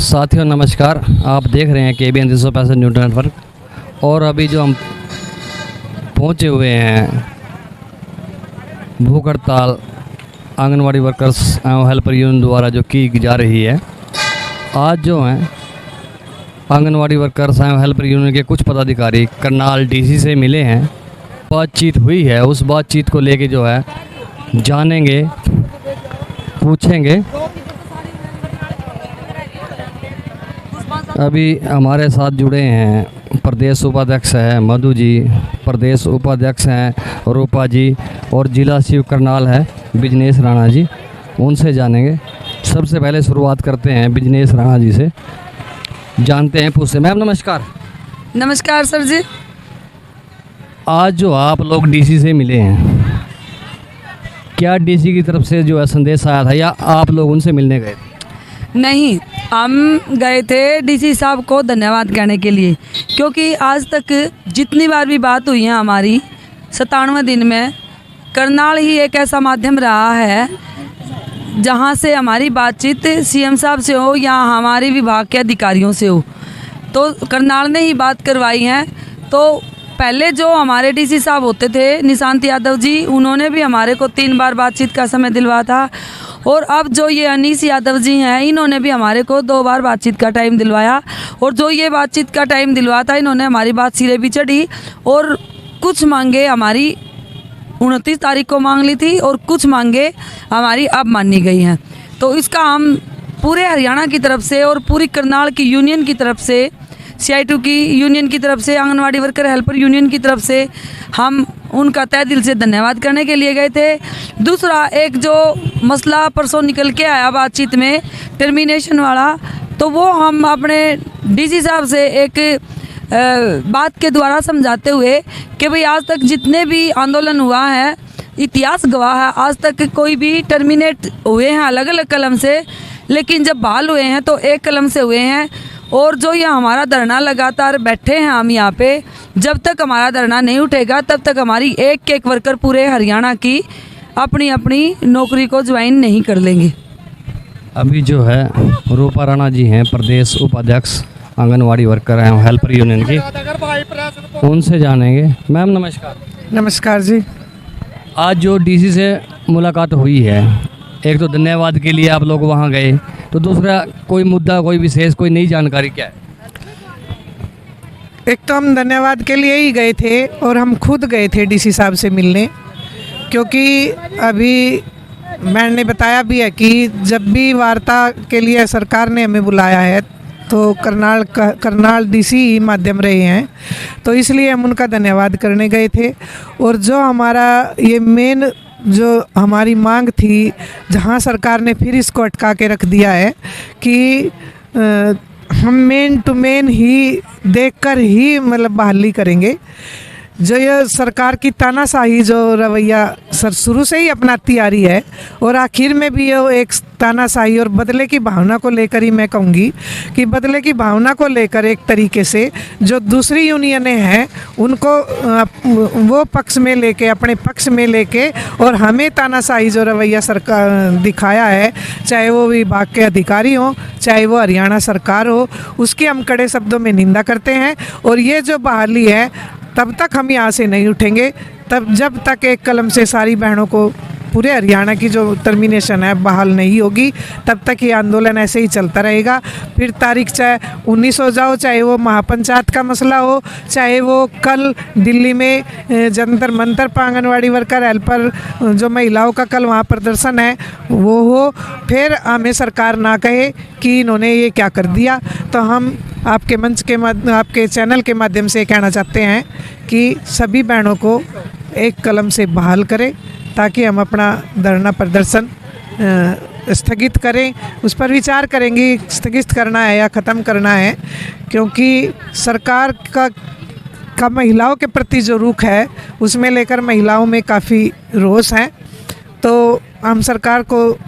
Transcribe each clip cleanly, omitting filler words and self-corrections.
साथियों नमस्कार, आप देख रहे हैं KBN 365 न्यूज नेटवर्क। और अभी जो हम पहुंचे हुए हैं भूख हड़ताल आंगनवाड़ी वर्कर्स एवं हेल्पर यूनियन द्वारा जो की जा रही है। आज जो हैं आंगनवाड़ी वर्कर्स एवं हेल्पर यूनियन के कुछ पदाधिकारी करनाल DC से मिले हैं। बातचीत हुई है, उस बातचीत को लेके जो है जानेंगे, पूछेंगे। अभी हमारे साथ जुड़े हैं प्रदेश उपाध्यक्ष हैं मधु जी, प्रदेश उपाध्यक्ष हैं रूपा जी और जिला शिव करनाल है बिजनेश राणा जी। उनसे जानेंगे। सबसे पहले शुरुआत करते हैं बिजनेश राणा जी से, जानते हैं, पूछते हैं। मैम नमस्कार। नमस्कार सर जी। आज जो आप लोग DC से मिले हैं, क्या DC की तरफ से जो है संदेश आया था या आप लोग उनसे मिलने गए थे? नहीं, हम गए थे DC साहब को धन्यवाद कहने के लिए, क्योंकि आज तक जितनी बार भी बात हुई है हमारी 97 दिन में, करनाल ही एक ऐसा माध्यम रहा है जहां से हमारी बातचीत CM साहब से हो या हमारे विभाग के अधिकारियों से हो, तो करनाल ने ही बात करवाई है। तो पहले जो हमारे DC साहब होते थे निशांत यादव जी, उन्होंने भी हमारे को 3 बार बातचीत का समय दिलवाया था। और अब जो ये अनीस यादव जी हैं, इन्होंने भी हमारे को 2 बार बातचीत का टाइम दिलवाया। और जो ये बातचीत का टाइम दिलवाया था, इन्होंने हमारी बात सिरे भी चढ़ी और कुछ मांगे हमारी 29 तारीख को मांग ली थी और कुछ मांगे हमारी अब मानी गई हैं। तो इसका हम पूरे हरियाणा की तरफ से और पूरी करनाल की यूनियन की तरफ से, CI2 की यूनियन की तरफ से, आंगनवाड़ी वर्कर हेल्पर यूनियन की तरफ से हम उनका तहे दिल से धन्यवाद करने के लिए गए थे। दूसरा एक जो मसला परसों निकल के आया बातचीत में टर्मिनेशन वाला, तो वो हम अपने DC साहब से एक बात के द्वारा समझाते हुए कि भाई आज तक जितने भी आंदोलन हुआ है, इतिहास गवाह है, आज तक कोई भी टर्मिनेट हुए हैं अलग अलग कलम से, लेकिन जब बहाल हुए हैं तो एक कलम से हुए हैं। और जो ये हमारा धरना लगातार बैठे हैं हम यहाँ पे, जब तक हमारा धरना नहीं उठेगा तब तक हमारी एक वर्कर पूरे हरियाणा की अपनी अपनी नौकरी को ज्वाइन नहीं कर लेंगे। अभी जो है रूपा राणा जी हैं प्रदेश उपाध्यक्ष आंगनवाड़ी वर्कर हैं हेल्पर यूनियन की, उनसे जानेंगे। मैम नमस्कार। नमस्कार जी। आज जो DC से मुलाकात हुई है, एक तो धन्यवाद के लिए आप लोग वहाँ गए, तो दूसरा कोई मुद्दा, कोई विशेष, कोई नई जानकारी क्या है? एक तो हम धन्यवाद के लिए ही गए थे और हम खुद गए थे DC साहब से मिलने, क्योंकि अभी मैंने बताया भी है कि जब भी वार्ता के लिए सरकार ने हमें बुलाया है तो करनाल DC ही माध्यम रहे हैं, तो इसलिए हम उनका धन्यवाद करने गए थे। और जो हमारा ये मेन जो हमारी मांग थी, जहां सरकार ने फिर इसको अटका के रख दिया है कि हम मेन टू मेन ही देखकर ही मतलब बहाली करेंगे। जो ये सरकार की तानाशाही जो रवैया सर शुरू से ही अपनाती आ रही है और आखिर में भी ये एक तानाशाही और बदले की भावना को लेकर ही मैं कहूँगी कि बदले की भावना को लेकर एक तरीके से जो दूसरी यूनियनें हैं उनको वो पक्ष में लेके, अपने पक्ष में लेके, और हमें तानाशाही जो रवैया सरकार दिखाया है, चाहे वो विभाग के अधिकारी हों, चाहे वो हरियाणा सरकार हो, उसकी हम कड़े शब्दों में निंदा करते हैं। और ये जो बहाली है, तब तक हम यहाँ से नहीं उठेंगे, तब जब तक एक कलम से सारी बहनों को पूरे हरियाणा की जो टर्मिनेशन है बहाल नहीं होगी, तब तक ये आंदोलन ऐसे ही चलता रहेगा। फिर तारीख चाहे 19 हो जाओ, चाहे वो महापंचायत का मसला हो, चाहे वो कल दिल्ली में जंतर मंतर पर आंगनवाड़ी वर्कर हेल्पर जो महिलाओं का कल वहाँ प्रदर्शन है वो हो, फिर हमें सरकार ना कहे कि इन्होंने ये क्या कर दिया। तो हम आपके मंच के आपके चैनल के माध्यम से कहना चाहते हैं कि सभी बहनों को एक कलम से बहाल करें, ताकि हम अपना धरना प्रदर्शन स्थगित करें। उस पर विचार करेंगे स्थगित करना है या ख़त्म करना है, क्योंकि सरकार का महिलाओं के प्रति जो रुख है उसमें लेकर महिलाओं में काफ़ी रोष है। तो हम सरकार को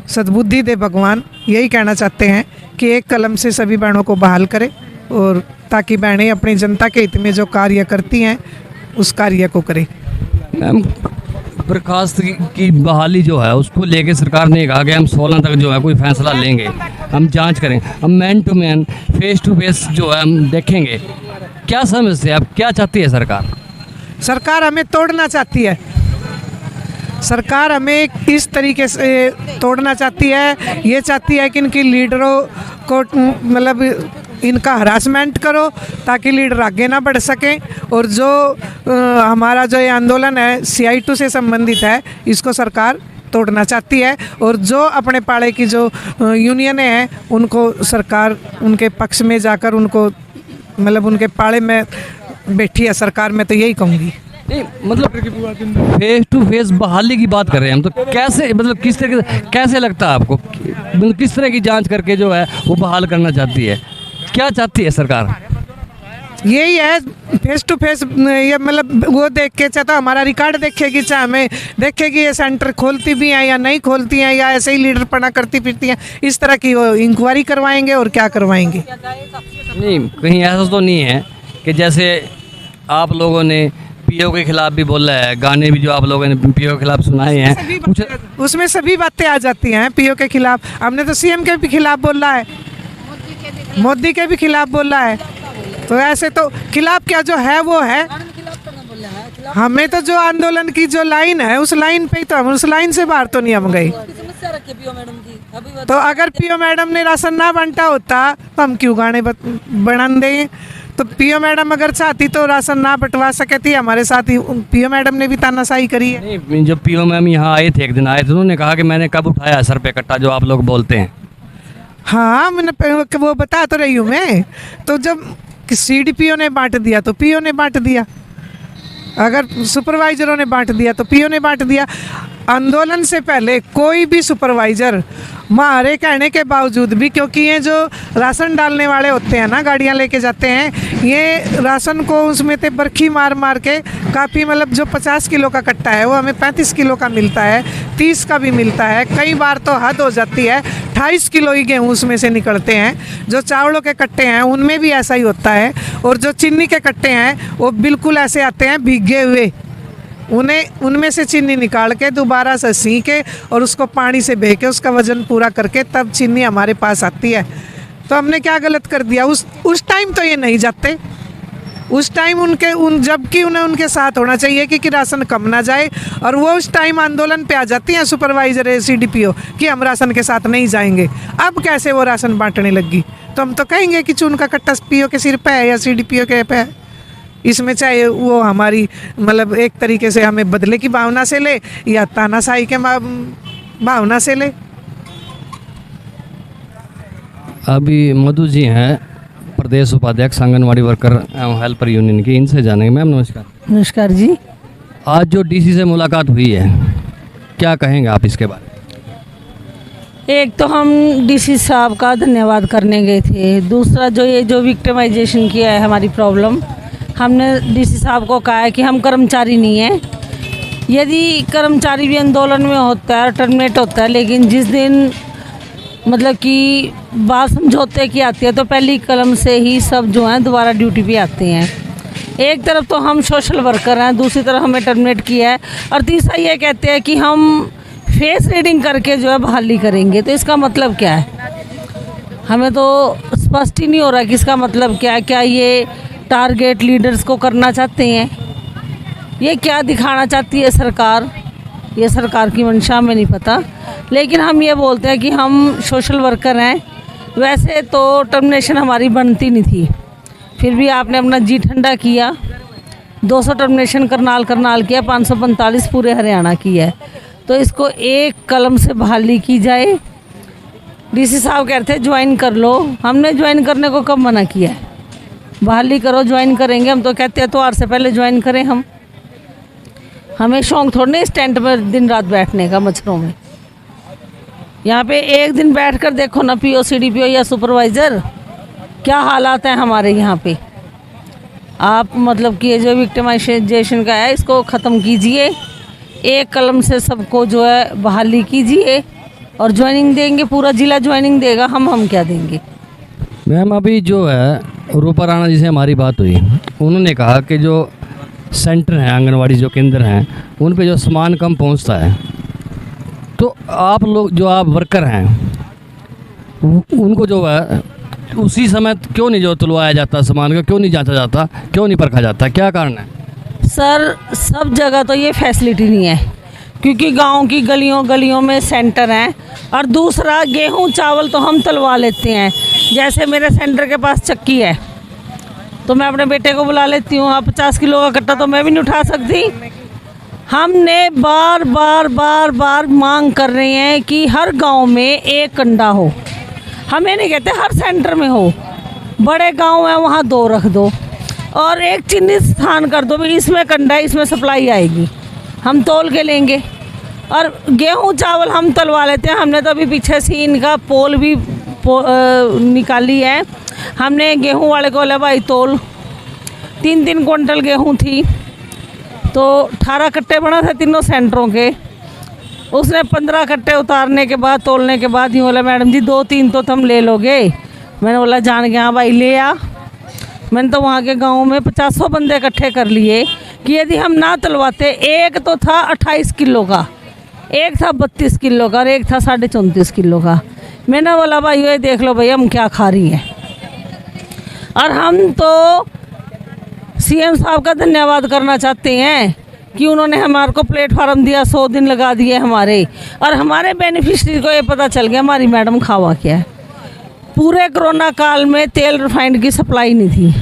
सद्बुद्धि दे भगवान, यही कहना चाहते हैं कि एक कलम से सभी बहनों को बहाल करें, और ताकि बहनें अपनी जनता के हित में जो कार्य करती हैं उस कार्य को करें। मैम बर्खास्त की बहाली जो है उसको लेके सरकार ने कहा कि हम 16 तक जो है कोई फैसला लेंगे, हम जांच करें, हम man to man face to face जो है हम देखेंगे। क्या समझते हैं आप, क्या चाहती है सरकार? सरकार हमें तोड़ना चाहती है। सरकार हमें इस तरीके से तोड़ना चाहती है, ये चाहती है कि इनकी लीडरों को मतलब इनका हरासमेंट करो ताकि लीडर आगे ना बढ़ सकें, और जो हमारा जो ये आंदोलन है CI2 से संबंधित है इसको सरकार तोड़ना चाहती है। और जो अपने पाड़े की जो यूनियनें हैं उनको सरकार उनके पक्ष में जाकर उनको मतलब उनके पाड़े में बैठी है सरकार, मैं तो यही कहूँगी। नहीं मतलब फेस टू फेस बहाली की बात कर रहे हैं हम, तो कैसे मतलब किस तरह से, कैसे लगता है आपको, मतलब किस तरह की जांच करके जो है वो बहाल करना चाहती है? क्या चाहती है सरकार? यही है फेस टू फेस, ये मतलब वो देख के चाहे तो हमारा रिकॉर्ड देखेगी, चाहे हमें देखेगी ये सेंटर खोलती भी हैं या नहीं खोलती हैं या ऐसे ही लीडर पना करती फिरती हैं, इस तरह की वो इंक्वायरी करवाएंगे और क्या करवाएंगे। नहीं कहीं ऐसा तो नहीं है कि जैसे आप लोगों ने पीओ के खिलाफ भी बोला है, गाने भी जो आप लोगों ने पीओ के खिलाफ सुनाए हैं, कुछ उसमें सभी बातें आ जाती हैं पीओ के खिलाफ। हमने तो CM के भी खिलाफ बोला है, मोदी के भी खिलाफ बोला है, तो ऐसे तो खिलाफ क्या जो है वो है। हमें तो जो आंदोलन की जो लाइन है उस लाइन पे ही तो हम, उस लाइन से बाहर तो नहीं हम गए। तो अगर पीओ मैडम ने राशन ना बांटा होता तो हम क्यों गाने बना दें? तो पीओ मैडम अगर चाहती तो राशन ना बंटवा सके थी, हमारे साथ ही पीओ मैडम ने भी तानाशाही करी है। नहीं जब पीओ मैम यहाँ आए थे, एक दिन आए थे, उन्होंने कहा कि मैंने कब उठाया सर पे कट्टा जो आप लोग बोलते हैं। हाँ मैंने वो बता तो रही हूँ मैं, तो जब CDPO ने बांट दिया तो पीओ ने बांट दिया, अगर सुपरवाइजरों ने बांट दिया तो पीओ ने बांट दिया। आंदोलन से पहले कोई भी सुपरवाइज़र हमारे कहने के बावजूद भी, क्योंकि ये जो राशन डालने वाले होते हैं ना, गाड़ियाँ लेके जाते हैं, ये राशन को उसमें से बरखी मार मार के काफ़ी मतलब जो 50 किलो का कट्टा है वो हमें 35 किलो का मिलता है, 30 का भी मिलता है, कई बार तो हद हो जाती है 28 किलो ही गेहूँ उसमें से निकलते हैं। जो चावलों के कट्टे हैं उनमें भी ऐसा ही होता है, और जो चीनी के कट्टे हैं वो बिल्कुल ऐसे आते हैं भीगे हुए, उनमें से चीनी निकाल के दोबारा से सी के और उसको पानी से बह के उसका वज़न पूरा करके तब चीनी हमारे पास आती है। तो हमने क्या गलत कर दिया? उस टाइम तो ये नहीं जाते, उस टाइम जबकि उन्हें उनके साथ होना चाहिए कि राशन कम ना जाए, और वो उस टाइम आंदोलन पे आ जाती हैं सुपरवाइज़र CDPO कि हम राशन के साथ नहीं जाएंगे। अब कैसे वो राशन बांटने लगी? तो हम तो कहेंगे कि चून का कट्टा PO के सिर पे है या CDPO के पे है। इसमें चाहे वो हमारी मतलब एक तरीके से हमें बदले की भावना से ले या तानाशाही के भावना से ले। अभी मधु जी हैं प्रदेश उपाध्यक्ष आंगनवाड़ी वर्कर एवं हेल्पर यूनियन की, इनसे जानेंगे। मैम नमस्कार। नमस्कार जी। आज जो DC से मुलाकात हुई है, क्या कहेंगे आप इसके बारे में? एक तो हम DC साहब का धन्यवाद करने गए थे, दूसरा जो विक्टिमाइजेशन किया है हमारी प्रॉब्लम, हमने DC साहब को कहा है कि हम कर्मचारी नहीं हैं। यदि कर्मचारी भी आंदोलन में होता है, टर्मिनेट होता है, लेकिन जिस दिन मतलब कि बात समझौते की आती है तो पहली कलम से ही सब जो हैं दोबारा ड्यूटी पे आते हैं। एक तरफ तो हम सोशल वर्कर हैं, दूसरी तरफ हमें टर्मिनेट किया है, और तीसरा ये कहते हैं कि हम फेस रीडिंग करके जो है बहाली करेंगे। तो इसका मतलब क्या है? हमें तो स्पष्ट ही नहीं हो रहा कि इसका मतलब क्या है। क्या ये टारगेट लीडर्स को करना चाहते हैं? ये क्या दिखाना चाहती है सरकार? ये सरकार की मंशा में नहीं पता, लेकिन हम ये बोलते हैं कि हम सोशल वर्कर हैं। वैसे तो टर्मिनेशन हमारी बनती नहीं थी, फिर भी आपने अपना जी ठंडा किया। 200 टर्मिनेशन करनाल किया, 545 पूरे हरियाणा की है। तो इसको एक कलम से बहाली की जाए। DC साहब कहते हैं ज्वाइन कर लो, हमने ज्वाइन करने को कब मना किया है? बहाली करो, ज्वाइन करेंगे। हम तो कहते हैं त्योहार से पहले ज्वाइन करें। हमें शौक थोड़ा नहीं इस टेंट में दिन रात बैठने का, मच्छरों में। यहाँ पे एक दिन बैठ कर देखो ना PO CDPO या सुपरवाइज़र, क्या हालात हैं हमारे यहाँ पे। आप मतलब कि ये जो विक्टिमाइजेशन का है इसको ख़त्म कीजिए, एक कलम से सबको जो है बहाली कीजिए, और ज्वाइनिंग देंगे, पूरा ज़िला ज्वाइनिंग देगा। हम क्या देंगे? मैम अभी जो है रूपा राणा जी से हमारी बात हुई, उन्होंने कहा कि जो सेंटर हैं, आंगनवाड़ी जो केंद्र हैं, उन पे जो सामान कम पहुंचता है, तो आप लोग जो आप वर्कर हैं उनको जो है उसी समय क्यों नहीं जो तुलवाया जाता सामान का, क्यों नहीं जांचा जाता, क्यों नहीं परखा जाता, क्या कारण है? सर सब जगह तो ये फैसिलिटी नहीं है, क्योंकि गांव की गलियों गलियों में सेंटर हैं। और दूसरा, गेहूं चावल तो हम तलवा लेते हैं, जैसे मेरे सेंटर के पास चक्की है तो मैं अपने बेटे को बुला लेती हूँ। अब 50 किलो का कट्टा तो मैं भी नहीं उठा सकती। हमने बार बार बार बार मांग कर रहे हैं कि हर गांव में एक कंडा हो। हमें नहीं कहते हर सेंटर में हो, बड़े गांव है वहाँ 2 रख दो और एक चिन्हित स्थान कर दो, भाई इसमें कंडा है, इसमें सप्लाई आएगी, हम तोल के लेंगे। और गेहूं चावल हम तलवा लेते हैं। हमने तो अभी पीछे से इनका पोल भी निकाली है। हमने गेहूं वाले को बोला भाई तोल, 3-3 क्विंटल गेहूं थी तो 18 कट्टे बना थे तीनों सेंटरों के। उसने 15 कट्टे उतारने के बाद, तोलने के बाद ही बोला मैडम जी 2-3 तो तुम ले लोगे। मैंने बोला जान के हाँ भाई ले आ। मैंने तो वहाँ के गांव में 50 बंदे इकट्ठे कर लिए कि यदि हम ना तलवाते, एक तो था 28 किलो का, एक था 32 किलो का और एक था 34.5 किलो का। मैंने बोला भाई ये देख लो भाई हम क्या खा रही हैं। और हम तो सीएम साहब का धन्यवाद करना चाहते हैं कि उन्होंने हमारे को प्लेटफार्म दिया, 100 दिन लगा दिए हमारे, और हमारे बेनिफिशरी को ये पता चल गया हमारी मैडम खावा क्या है। पूरे कोरोना काल में तेल रिफाइंड की सप्लाई नहीं थी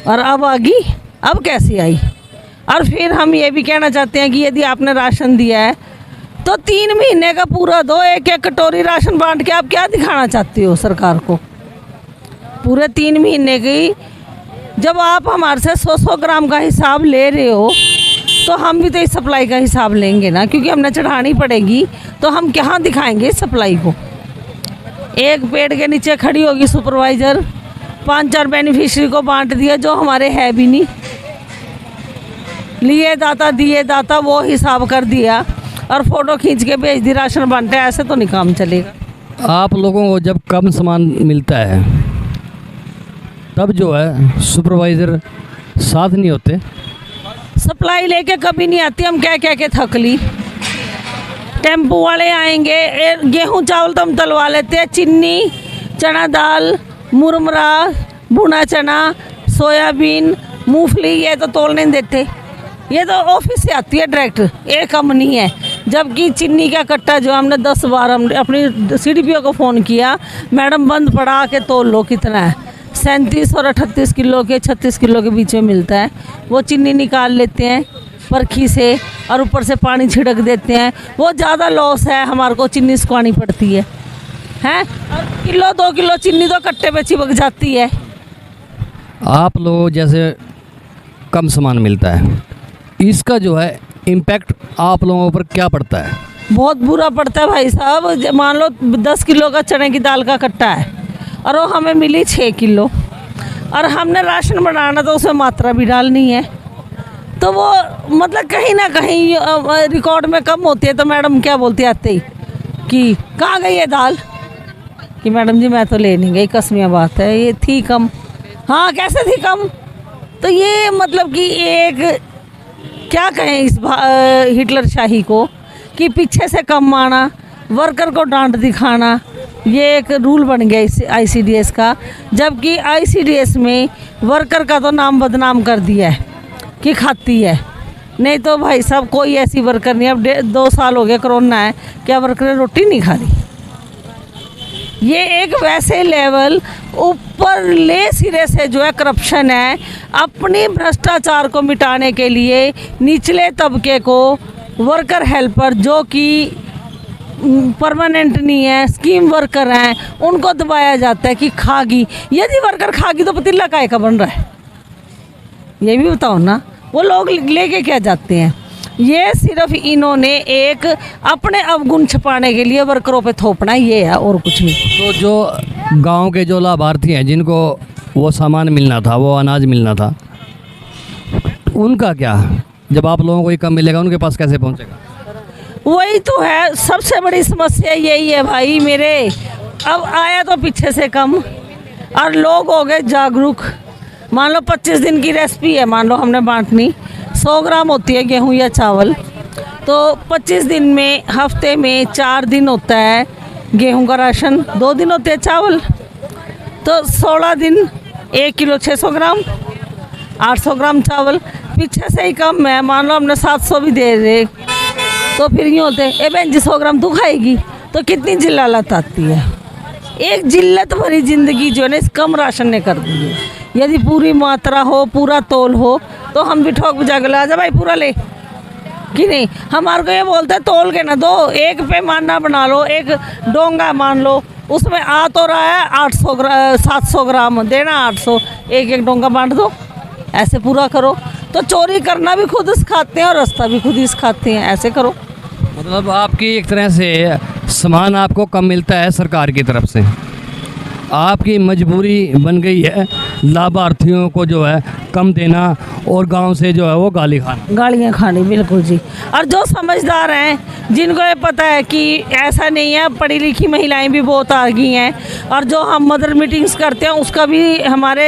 और अब आ गई, अब कैसे आई। और फिर हम ये भी कहना चाहते हैं कि यदि आपने राशन दिया है तो 3 महीने का पूरा दो, एक एक कटोरी राशन बांट के आप क्या दिखाना चाहते हो सरकार को? पूरे 3 महीने की जब आप हमारे से 100-100 ग्राम का हिसाब ले रहे हो तो हम भी तो इस सप्लाई का हिसाब लेंगे ना, क्योंकि हमने चढ़ानी पड़ेगी। तो हम कहाँ दिखाएंगे इस सप्लाई को? एक पेड़ के नीचे खड़ी होगी सुपरवाइज़र, 5-4 बेनिफिशरी को बांट दिया जो हमारे है भी नहीं, लिए दाता दिए दाता वो हिसाब कर दिया और फ़ोटो खींच के भेज दी राशन बांटे। ऐसे तो नहीं काम चलेगा। आप लोगों को जब कम सामान मिलता है तब जो है सुपरवाइज़र साथ नहीं होते, सप्लाई लेके कभी नहीं आती। हम कह के थक ली। टेम्पो वाले आएंगे, गेहूं चावल तो हम तलवा लेते हैं, चीनी, चना दाल, मुरमुरा, भुना चना, सोयाबीन, मूंगफली ये तो तोलने नहीं देते। ये तो ऑफिस से आती है डायरेक्ट, एक कम नहीं है। जबकि चीनी का कट्टा जो हमने 10 बार हमने अपनी सीडीपीओ को फ़ोन किया, मैडम बंद पड़ा के तोल लो कितना है। 37 और 38 किलो के 36 किलो के बीच में मिलता है। वो चीनी निकाल लेते हैं परखी से और ऊपर से पानी छिड़क देते हैं। वो ज़्यादा लॉस है, हमारे को चीनी सुखानी पड़ती है हैं। और किलो 2 किलो चीनी तो कट्टे पे चिपक जाती है। आप लोग जैसे कम सामान मिलता है, इसका जो है इम्पैक्ट आप लोगों पर क्या पड़ता है? बहुत बुरा पड़ता है भाई साहब। मान लो 10 किलो का चने की दाल का कट्टा है और वो हमें मिली 6 किलो, और हमने राशन बनाना तो उसमें मात्रा भी डालनी है, तो वो मतलब कहीं ना कहीं रिकॉर्ड में कम होती है। तो मैडम क्या बोलती आते ही कि कहाँ गई है दाल, कि मैडम जी मैं तो ले नहीं गई, कसमिया बात है, ये थी कम। हाँ कैसे थी कम? तो ये मतलब कि एक क्या कहें इस हिटलर शाही को कि पीछे से कम आना, वर्कर को डांट दिखाना, ये एक रूल बन गया इस आईसीडीएस का। जबकि आईसीडीएस में वर्कर का तो नाम बदनाम कर दिया है कि खाती है। नहीं तो भाई साहब कोई ऐसी वर्कर नहीं। अब 2 साल हो गए कोरोना है, क्या वर्कर रोटी नहीं खा रही? ये एक वैसे लेवल ऊपर ले सिरे से जो है करप्शन है। अपनी भ्रष्टाचार को मिटाने के लिए निचले तबके को वर्कर हेल्पर जो कि परमानेंट नहीं है, स्कीम वर्कर हैं, उनको दबाया जाता है कि खागी। यदि वर्कर खागी तो पतीला काहे का बन रहा है? ये भी बताओ ना, वो लोग लेके क्या जाते हैं? ये सिर्फ इन्होंने एक अपने अवगुण छुपाने के लिए वर्करों पे थोपना, ये है और कुछ नहीं। तो जो गांव के जो लाभार्थी हैं जिनको वो सामान मिलना था, वो अनाज मिलना था, उनका क्या? जब आप लोगों को ये कम मिलेगा उनके पास कैसे पहुंचेगा? वही तो है सबसे बड़ी समस्या, यही है भाई मेरे। अब आया तो पीछे से कम और लोग हो गए जागरूक। मान लो 25 दिन की रेसिपी है, मान लो हमने बांटनी, 100 ग्राम होती है गेहूँ या चावल, तो 25 दिन में हफ्ते में 4 दिन होता है गेहूं का राशन, 2 दिन होते हैं चावल, तो 16 दिन 1 किलो 600 ग्राम, 800 ग्राम चावल। पीछे से ही कम है, मान लो हमने 700 भी दे रहे, तो फिर यूँ होते ए बहन जी 100 ग्राम तू खाएगी, तो कितनी जिल्लत आती है। एक जिल्लत भरी ज़िंदगी जो है ना इस कम राशन ने कर दी है। यदि पूरी मात्रा हो, पूरा तोल हो, तो हम भी ठोक बजा के ला जा भाई पूरा ले कि नहीं। हमारे को ये बोलते हैं तोल के ना दो, एक पैमाना बना लो, एक डोंगा मान लो, उसमें आ तो रहा है 700 ग्राम, देना 800, एक डोंगा बांट दो, ऐसे पूरा करो। तो चोरी करना भी खुद सिखाते हैं और रास्ता भी खुद ही सिखाते हैं, ऐसे करो। मतलब आपकी एक तरह से सामान आपको कम मिलता है सरकार की तरफ से, आपकी मजबूरी बन गई है लाभार्थियों को जो है कम देना और गांव से जो है वो गालियाँ खानी। बिल्कुल जी। और जो समझदार हैं, जिनको ये पता है कि ऐसा नहीं है, पढ़ी लिखी महिलाएं भी बहुत आ गई हैं, और जो हम मदर मीटिंग्स करते हैं उसका भी हमारे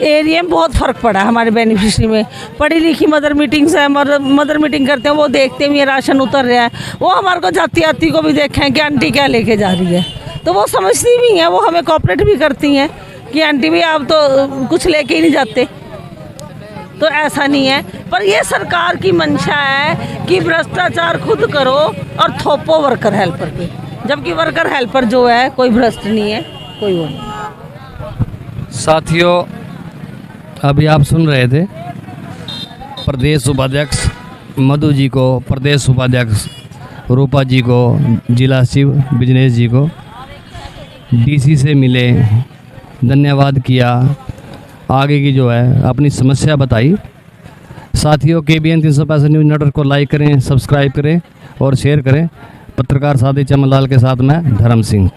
एरिया में बहुत फ़र्क पड़ा है। हमारे बेनिफिशरी में पढ़ी लिखी मदर मीटिंग्स है, मदर मीटिंग करते हैं, वो देखते हैं ये राशन उतर रहा है, वो हमारे को जाती आती को भी देखें कि आंटी क्या लेके जा रही है, तो वो समझती भी हैं, वो हमें कोऑपरेट भी करती हैं कि आंटी भी आप तो कुछ लेके ही नहीं जाते। तो ऐसा नहीं है, पर ये सरकार की मंशा है कि भ्रष्टाचार खुद करो और थोपो वर्कर हेल्पर पे, जबकि वर्कर हेल्पर जो है कोई भ्रष्ट नहीं है, कोई वो नहीं। साथियों, अभी आप सुन रहे थे प्रदेश उपाध्यक्ष मधु जी को, प्रदेश उपाध्यक्ष रूपा जी को, जिला सचिव बिजनेस जी को, डीसी से मिले, धन्यवाद किया, आगे की जो है अपनी समस्या बताई। साथियों, KBN 365 न्यूज़ नेटवर्क को लाइक करें, सब्सक्राइब करें और शेयर करें। पत्रकार साथी चमनलाल के साथ मैं धर्म सिंह।